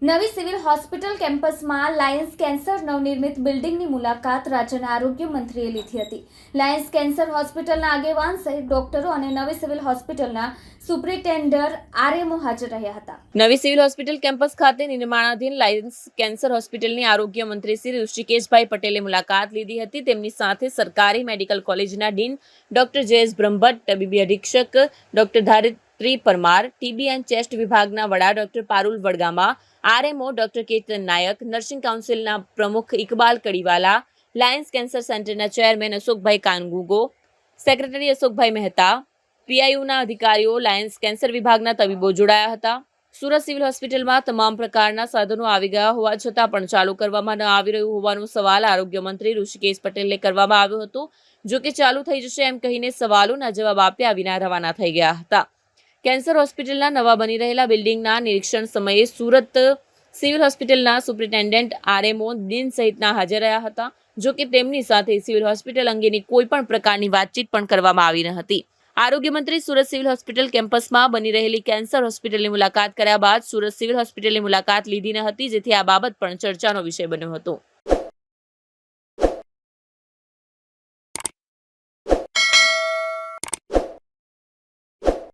નવી civil hospital કેમ્પસમાં Lions cancer નવનિર્મિત બિલ્ડિંગની મુલાકાત રાજ્યના આરોગ્ય મંત્રીએ લીધી હતી. લાયન્સ કેન્સર હોસ્પિટલના આગેવાન સહિત ડોક્ટરો અને નવી સિવિલ હોસ્પિટલના સુપ્રિન્ટેન્ડન્ટ આરએમઓ હાજર રહ્યા હતા. નવી સિવિલ હોસ્પિટલ કેમ્પસ ખાતે નિર્માણાધીન લાયન્સ કેન્સર હોસ્પિટલની આરોગ્ય મંત્રી શ્રી ઋષિકેશભાઈ પટેલે મુલાકાત લીધી હતી. તેમની સાથે સરકારી મેડિકલ કોલેજના ડીન ડોક્ટર જયેશ બ્રહ્મભટ્ટ, તબીબી અધિક્ષક doctor Dharitri Parmar, TB and chest વિભાગના વડા doctor Parul Vadgama, RMO doctor Ketan Nayak, nursing કાઉન્સિલના પ્રમુખ ઇકબાલ કડીવાલા, લાયન્સ કેન્સર સેન્ટરના ચેરમેન અશોકભાઈ કાનગુગો, સેક્રેટરી અશોકભાઈ મહેતા, પીઆઈયુના અધિકારીઓ, લાયન્સ કેન્સર વિભાગના તબીબો જોડાયા હતા. સુરત સિવિલ હોસ્પિટલમાં તમામ પ્રકારના સાધનો આવી ગયા હોવા છતાં પણ ચાલુ કરવામાં ન આવી રહ્યું હોવાનો સવાલ આરોગ્ય મંત્રી ઋષિકેશ પટેલને કરવામાં આવ્યો હતો. જો કે ચાલુ થઈ જશે એમ કહીને સવાલોના જવાબ આપ્યા વિના રવાના થઈ ગયા હતા. કેન્સર હોસ્પિટલના નવા બની રહેલા બિલ્ડિંગના નિરીક્ષણ સમયે સુરત સિવિલ હોસ્પિટલના સુપ્રિન્ટેન્ડન્ટ આરએમઓ ડીન સહિતના હાજર રહ્યા હતા. જો કે તેમની સાથે સિવિલ હોસ્પિટલ અંગેની કોઈ પણ પ્રકારની વાતચીત પણ કરવામાં આવી ન હતી. આરોગ્ય મંત્રી સુરત સિવિલ હોસ્પિટલ કેમ્પસમાં બની રહેલી કેન્સર હોસ્પિટલની મુલાકાત કર્યા બાદ સુરત સિવિલ હોસ્પિટલની મુલાકાત લીધી ન હતી, જેથી આ બાબત પણ ચર્ચાનો વિષય બન્યો હતો.